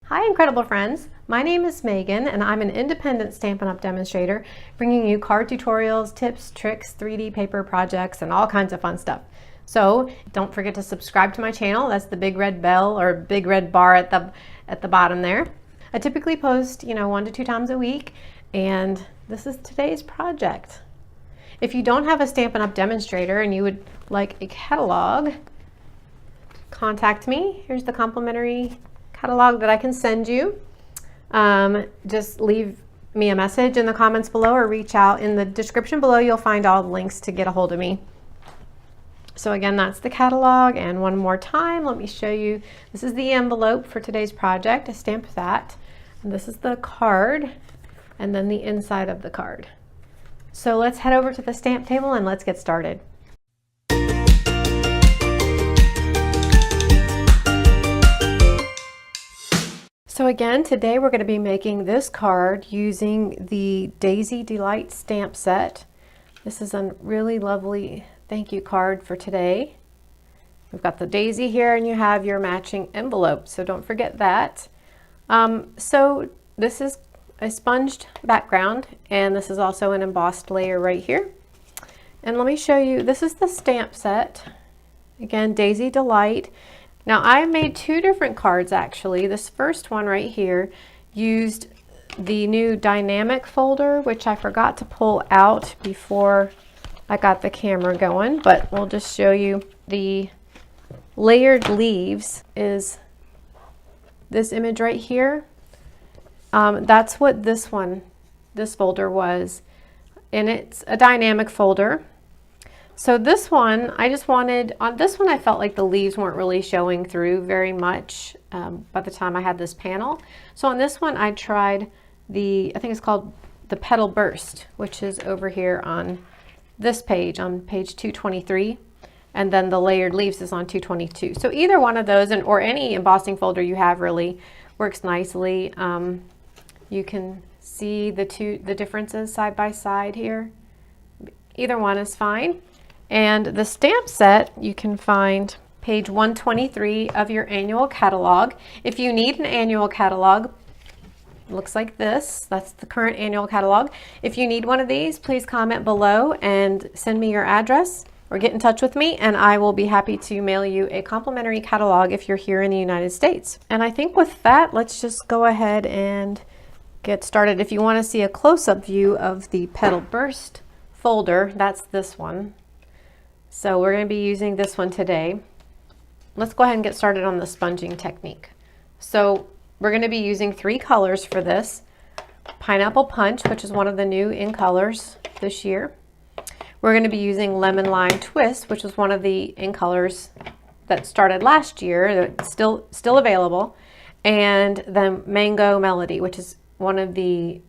Hi Incredible friends, my name is Megan and I'm an independent Stampin' Up! Demonstrator bringing you card tutorials, tips, tricks, 3D paper projects, and all kinds of fun stuff. So don't forget to subscribe to my channel. That's the big red bell or big red bar at the bottom there. I typically post 1 to 2 times a week, and this is today's project. If you don't have a Stampin' Up! Demonstrator and you would like a catalog, contact me. Here's the complimentary catalog that I can send you. Just leave me a message in the comments below or reach out. In the description below you'll find all the links to get a hold of me. So again, that's the catalog, and one more time let me show you. This is the envelope for today's project. I stamped that, and this is the card, and then the inside of the card. So let's head over to the stamp table and let's get started. So again, today we're going to be making this card using the Daisy Delight stamp set. This is a really lovely thank you card for today. We've got the daisy here and you have your matching envelope, so don't forget that. So this is a sponged background, and this is also an embossed layer right here. And let me show you, this is the stamp set. Again, Daisy Delight. Now I made 2 different cards actually. This first one right here used the new dynamic folder, which I forgot to pull out before I got the camera going, but we'll just show you. The layered leaves is this image right here. That's what this folder was, and it's a dynamic folder. So this one, I just wanted, on this one I felt like the leaves weren't really showing through very much by the time I had this panel. So on this one I tried I think it's called the Petal Burst, which is over here on this page, on page 223, and then the layered leaves is on 222. So either one of those, or any embossing folder you have, really works nicely. You can see the differences side by side here. Either one is fine. And the stamp set you can find page 123 of your annual catalog. If you need an annual catalog, it looks like this. That's the current annual catalog. If you need one of these, please comment below and send me your address or get in touch with me, and I will be happy to mail you a complimentary catalog if you're here in the United States. And I think with that, let's just go ahead and get started. If you want to see a close-up view of the Petal Burst folder, that's this one. So we're going to be using this one today. Let's go ahead and get started on the sponging technique. So we're going to be using 3 colors for this. Pineapple Punch, which is one of the new in colors this year. We're going to be using Lemon Lime Twist, which was one of the in colors that started last year, that's still available. And then Mango Melody, which is one of the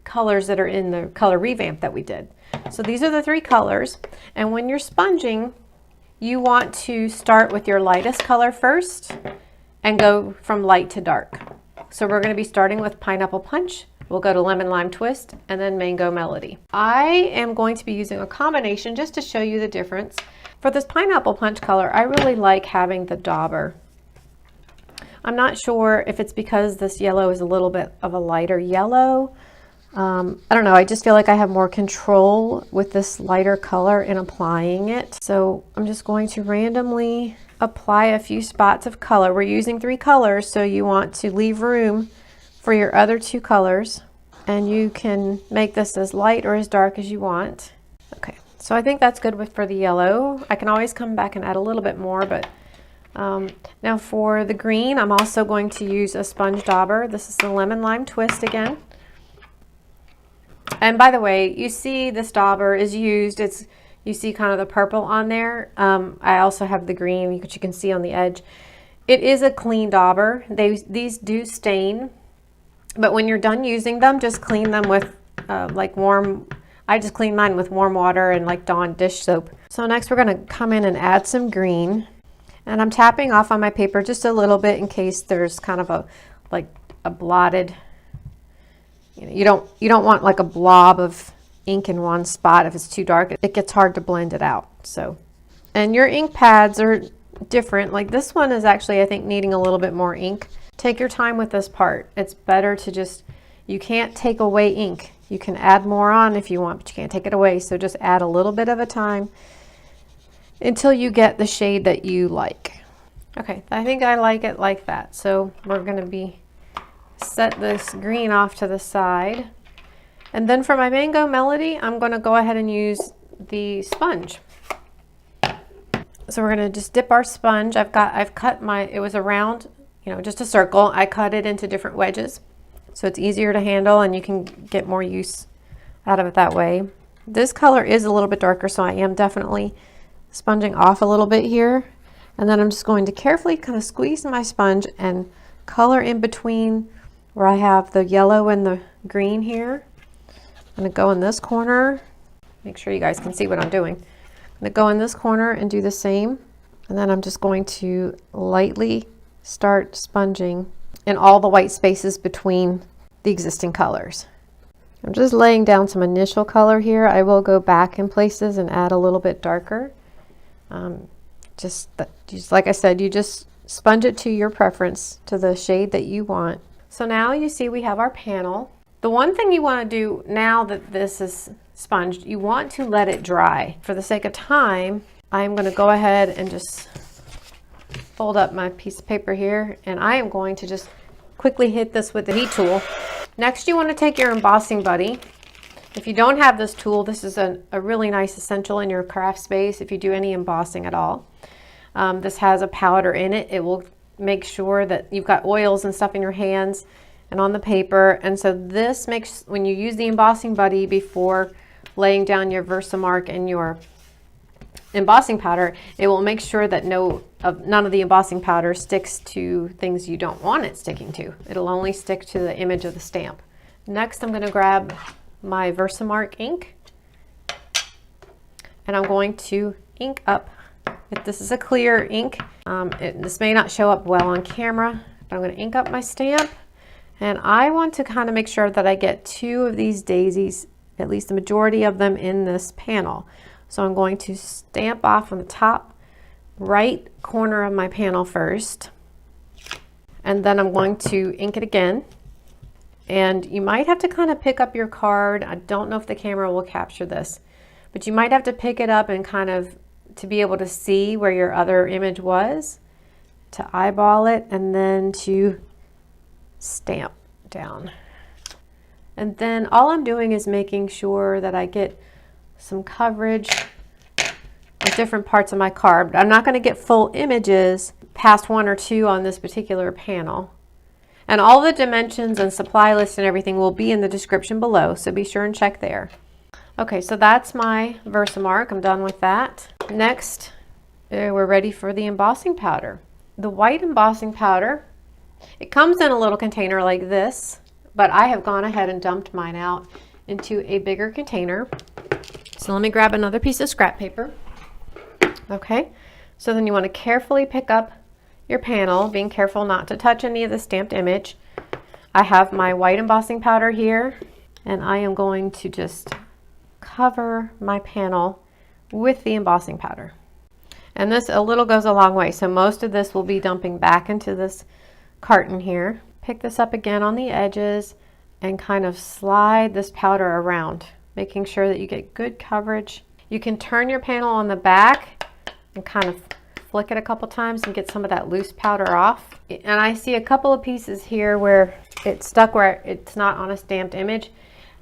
colors that are in the color revamp that we did. So these are the 3 colors, and when you're sponging, you want to start with your lightest color first and go from light to dark. So we're going to be starting with Pineapple Punch. We'll go to Lemon Lime Twist and then Mango Melody. I am going to be using a combination just to show you the difference. For this Pineapple Punch color, I really like having the dauber. I'm not sure if it's because this yellow is a little bit of a lighter yellow. I don't know, I just feel like I have more control with this lighter color in applying it. So I'm just going to randomly apply a few spots of color. We're using 3 colors, so you want to leave room for your other 2 colors, and you can make this as light or as dark as you want. Okay, so I think that's good for the yellow. I can always come back and add a little bit more, but now for the green, I'm also going to use a sponge dauber. This is the Lemon Lime Twist again. And by the way, you see this dauber is used, you see kind of the purple on there. I also have the green, which you can see on the edge. It is a clean dauber. These do stain, but when you're done using them, just clean them with I just clean mine with warm water and like Dawn dish soap. So next we're going to come in and add some green. And I'm tapping off on my paper just a little bit in case there's kind of a blotted. You don't want like a blob of ink in one spot. If it's too dark, it gets hard to blend it out. So, and your ink pads are different. Like this one is actually, I think, needing a little bit more ink take your time with this part. It's better to just, you can't take away ink. You can add more on if you want, but you can't take it away. So just add a little bit of a time until you get the shade that you like. Okay, I think I like it like that. So we're gonna set this green off to the side. And then for my Mango Melody, I'm gonna go ahead and use the sponge. So we're gonna just dip our sponge. I've cut it was a round, just a circle. I cut it into different wedges, so it's easier to handle and you can get more use out of it that way. This color is a little bit darker, so I am definitely sponging off a little bit here. And then I'm just going to carefully kind of squeeze my sponge and color in between where I have the yellow and the green here. I'm gonna go in this corner. Make sure you guys can see what I'm doing. I'm gonna go in this corner and do the same. And then I'm just going to lightly start sponging in all the white spaces between the existing colors. I'm just laying down some initial color here. I will go back in places and add a little bit darker. Just like I said, you just sponge it to your preference, to the shade that you want. So now you see we have our panel. The one thing you want to do now that this is sponged, you want to let it dry. For the sake of time, I'm going to go ahead and just fold up my piece of paper here, and I am going to just quickly hit this with the heat tool. Next, you want to take your embossing buddy. If you don't have this tool, this is a really nice essential in your craft space if you do any embossing at all. This has a powder in it. It will make sure that you've got oils and stuff in your hands and on the paper. And so this makes, when you use the embossing buddy before laying down your Versamark and your embossing powder, it will make sure that none of the embossing powder sticks to things you don't want it sticking to. It'll only stick to the image of the stamp. Next, I'm going to grab my Versamark ink, and I'm going to ink up. This is a clear ink. This may not show up well on camera, but I'm going to ink up my stamp, and I want to kind of make sure that I get 2 of these daisies, at least the majority of them, in this panel. So I'm going to stamp off on the top right corner of my panel first, and then I'm going to ink it again. And you might have to kind of pick up your card. I don't know if the camera will capture this, but you might have to pick it up and kind of to be able to see where your other image was, to eyeball it, and then to stamp down. And then all I'm doing is making sure that I get some coverage of different parts of my card. But I'm not going to get full images past 1 or 2 on this particular panel. And all the dimensions and supply list and everything will be in the description below, so be sure and check there. Okay, so that's my Versamark. I'm done with that. Next, we're ready for the embossing powder. The white embossing powder, it comes in a little container like this, but I have gone ahead and dumped mine out into a bigger container. So let me grab another piece of scrap paper. Okay, so then you want to carefully pick up your panel, being careful not to touch any of the stamped image. I have my white embossing powder here, and I am going to just cover my panel with the embossing powder. And this a little goes a long way, so most of this will be dumping back into this carton here. Pick this up again on the edges and kind of slide this powder around, making sure that you get good coverage. You can turn your panel on the back and kind of flick it a couple times and get some of that loose powder off. And I see a couple of pieces here where it's stuck where it's not on a stamped image,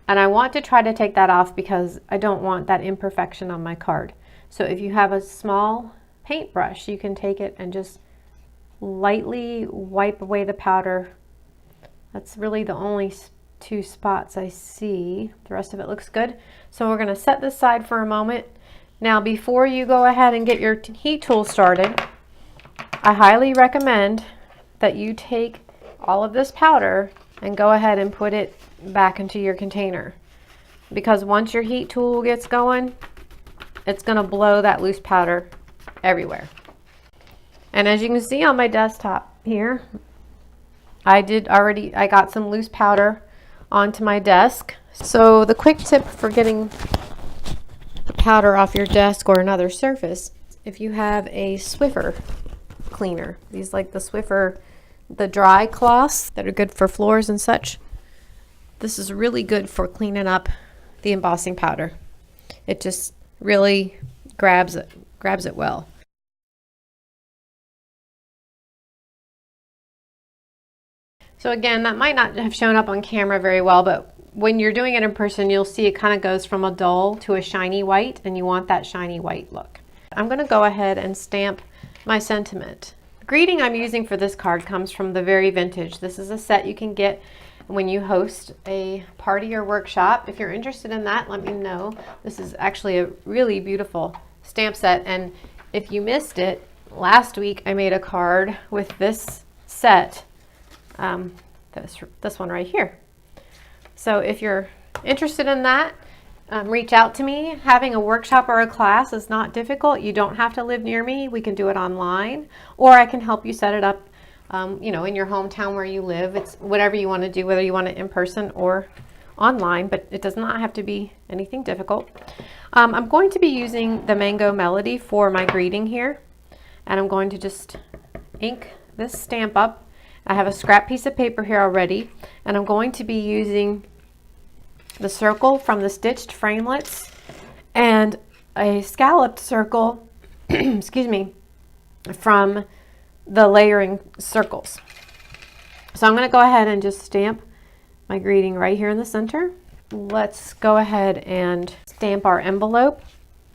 and I want to try to take that off because I don't want that imperfection on my card. So if you have a small paintbrush, you can take it and just lightly wipe away the powder. That's really the only 2 spots I see. The rest of it looks good. So we're going to set this aside for a moment. Now, before you go ahead and get your heat tool started, I highly recommend that you take all of this powder and go ahead and put it back into your container, because once your heat tool gets going, it's going to blow that loose powder everywhere. And as you can see on my desktop here, I got some loose powder onto my desk. So the quick tip for getting the powder off your desk or another surface, if you have a Swiffer cleaner, these like the Swiffer the dry cloths that are good for floors and such. This is really good for cleaning up the embossing powder. It just really grabs it well. So again, that might not have shown up on camera very well, but when you're doing it in person, you'll see it kind of goes from a dull to a shiny white, and you want that shiny white look. I'm going to go ahead and stamp my sentiment. The greeting I'm using for this card comes from the Very Vintage. This is a set you can get when you host a party or workshop. If you're interested in that, let me know. This is actually a really beautiful stamp set, and if you missed it, last week I made a card with this set, this one right here. So if you're interested in that, reach out to me. Having a workshop or a class is not difficult. You don't have to live near me. We can do it online, or I can help you set it up you know, in your hometown where you live. It's whatever you want to do, whether you want it in person or online, but it does not have to be anything difficult. I'm going to be using the Mango Melody for my greeting here, and I'm going to just ink this stamp up. I have a scrap piece of paper here already, and I'm going to be using the circle from the stitched framelits and a scalloped circle excuse me, from the layering circles. So I'm going to go ahead and just stamp my greeting right here in the center. Let's go ahead and stamp our envelope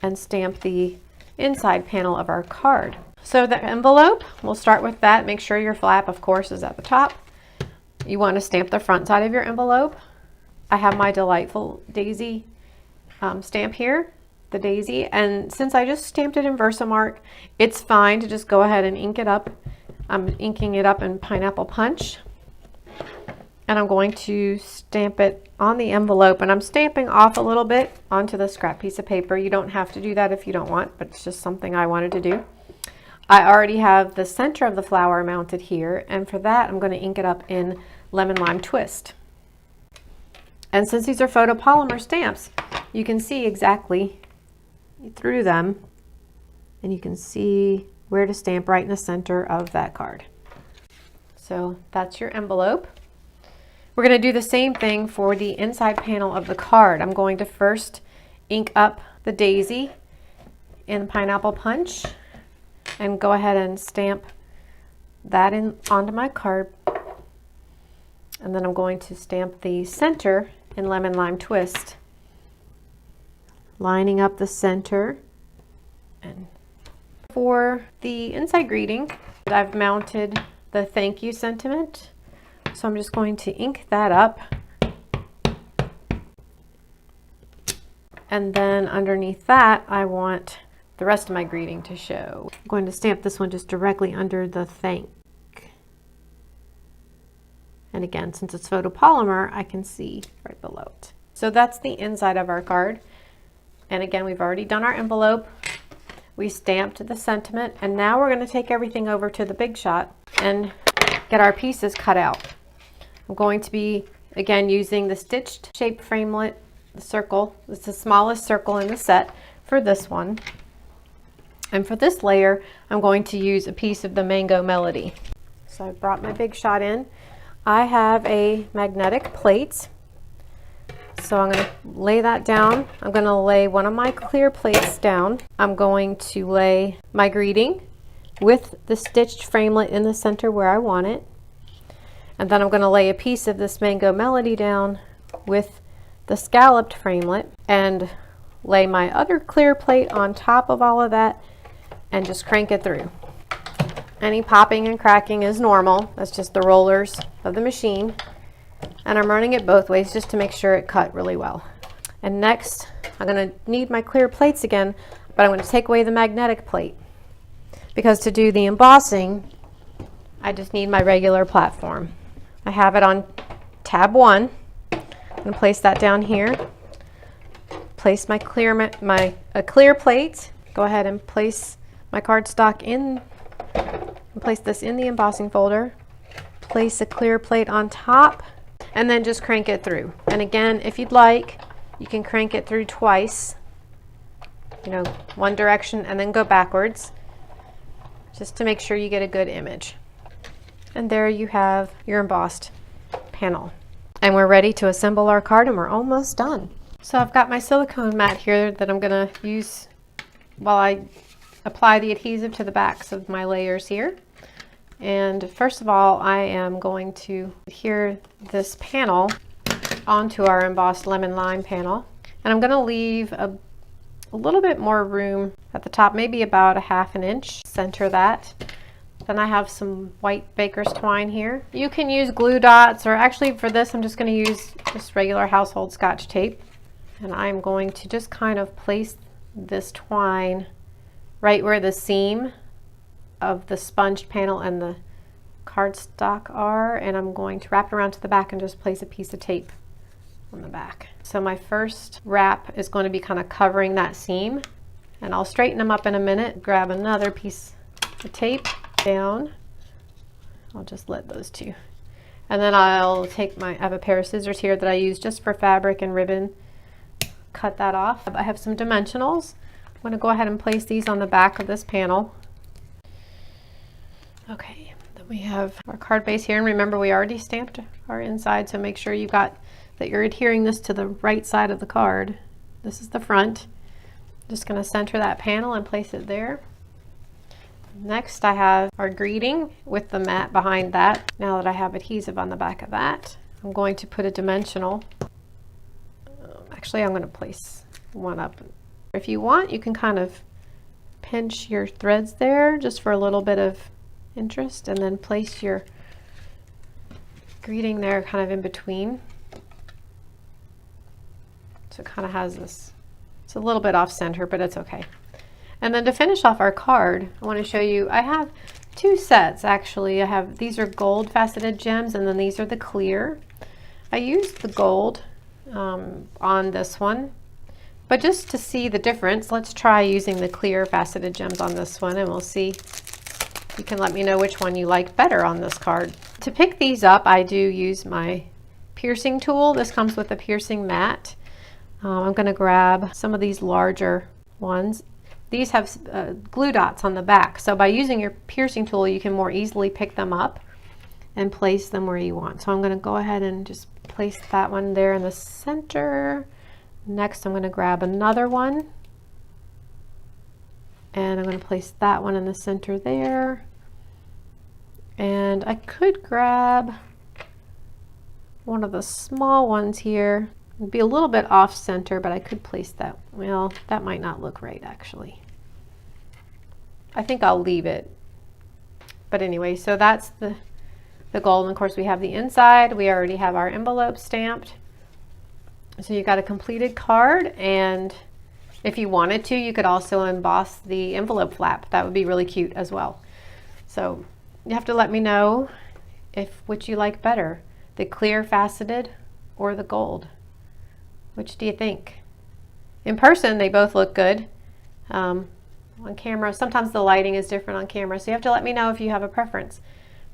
and stamp the inside panel of our card. So the envelope, we'll start with that. Make sure your flap, of course, is at the top. You want to stamp the front side of your envelope. I have my Delightful Daisy stamp here, the daisy, and since I just stamped it in Versamark, it's fine to just go ahead and ink it up. I'm inking it up in Pineapple Punch, and I'm going to stamp it on the envelope, and I'm stamping off a little bit onto the scrap piece of paper. You don't have to do that if you don't want, but it's just something I wanted to do. I already have the center of the flower mounted here, and for that I'm going to ink it up in Lemon Lime Twist. And since these are photopolymer stamps, you can see exactly through them, and you can see where to stamp right in the center of that card. So that's your envelope. We're going to do the same thing for the inside panel of the card. I'm going to first ink up the daisy in Pineapple Punch and go ahead and stamp that in onto my card. And then I'm going to stamp the center in Lemon Lime Twist, lining up the center. And for the inside greeting, I've mounted the thank you sentiment. So I'm just going to ink that up. And then underneath that, I want the rest of my greeting to show. I'm going to stamp this one just directly under the thank. And again, since it's photopolymer, I can see right below it. So that's the inside of our card. And again, we've already done our envelope. We stamped the sentiment, and now we're going to take everything over to the Big Shot and get our pieces cut out. I'm going to be, again, using the stitched shape framelit, the circle. It's the smallest circle in the set for this one. And for this layer, I'm going to use a piece of the Mango Melody. So I brought my Big Shot in. I have a magnetic plate, so I'm going to lay that down. I'm going to lay one of my clear plates down. I'm going to lay my greeting with the stitched framelit in the center where I want it. And then I'm going to lay a piece of this Mango Melody down with the scalloped framelit and lay my other clear plate on top of all of that and just crank it through. Any popping and cracking is normal. That's just the rollers of the machine. And I'm running it both ways just to make sure it cut really well. And next, I'm going to need my clear plates again, but I'm going to take away the magnetic plate. Because to do the embossing, I just need my regular platform. I have it on tab 1. I'm going to place that down here. Place my clear plate. Go ahead and place my cardstock in. And place this in the embossing folder. Place a clear plate on top, and then just crank it through. And again, if you'd like, you can crank it through twice. You know, one direction and then go backwards, just to make sure you get a good image. And there you have your embossed panel. And we're ready to assemble our card, and we're almost done. So I've got my silicone mat here that I'm going to use while I apply the adhesive to the backs of my layers here. And first of all, I am going to adhere this panel onto our embossed lemon lime panel. And I'm going to leave a little bit more room at the top, maybe about a ½ an inch. Center that. Then I have some white baker's twine here. You can use glue dots, or actually for this I'm just going to use just regular household Scotch tape. And I'm going to just kind of place this twine right where the seam of the sponged panel and the cardstock are, and I'm going to wrap it around to the back and just place a piece of tape on the back. So my first wrap is going to be kind of covering that seam, and I'll straighten them up in a minute. Grab another piece of tape down. I'll just let those two, and then I'll take I have a pair of scissors here that I use just for fabric and ribbon. Cut that off. I have some dimensionals. I'm going to go ahead and place these on the back of this panel. Okay, then we have our card base here, and remember we already stamped our inside, so make sure that you're adhering this to the right side of the card. This is the front. Just going to center that panel and place it there. Next I have our greeting with the mat behind that. Now that I have adhesive on the back of that, I'm going to put a dimensional. Actually, I'm going to place one up. If you want, you can kind of pinch your threads there just for a little bit of interest, and then place your greeting there kind of in between. So it kind of has this, it's a little bit off center, but it's okay. And then to finish off our card, I want to show you, I have two sets actually. These are gold faceted gems, and then these are the clear. I used the gold on this one, but just to see the difference, let's try using the clear faceted gems on this one, and we'll see. You can let me know which one you like better on this card. To pick these up, I do use my piercing tool. This comes with a piercing mat. I'm going to grab some of these larger ones. These have glue dots on the back, so by using your piercing tool you can more easily pick them up and place them where you want. So I'm going to go ahead and just place that one there in the center. Next I'm going to grab another one, and I'm going to place that one in the center there. And I could grab one of the small ones here. It'd be a little bit off center, but I could place that. Well, that might not look right actually. I think I'll leave it. But anyway, so that's the gold. And of course we have the inside. We already have our envelope stamped. So you got a completed card, and if you wanted to, you could also emboss the envelope flap. That would be really cute as well. So you have to let me know which you like better, the clear faceted or the gold. Which do you think? In person, they both look good. On camera, sometimes the lighting is different on camera, so you have to let me know if you have a preference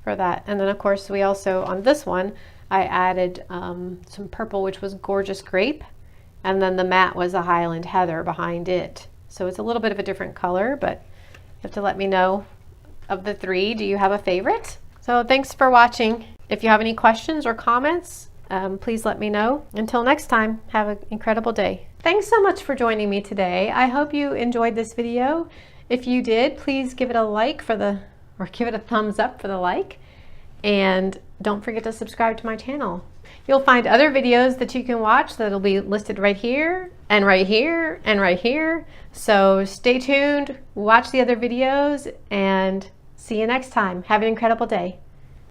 for that. And then of course we also, on this one, I added some purple, which was gorgeous grape, and then the matte was a Highland Heather behind it. So it's a little bit of a different color, but you have to let me know of the three, do you have a favorite? So thanks for watching. If you have any questions or comments, please let me know. Until next time, have an incredible day. Thanks so much for joining me today. I hope you enjoyed this video. If you did, please give it a like or give it a thumbs up for the like. And don't forget to subscribe to my channel. You'll find other videos that you can watch that'll be listed right here and right here and right here. So stay tuned, watch the other videos, and see you next time. Have an incredible day.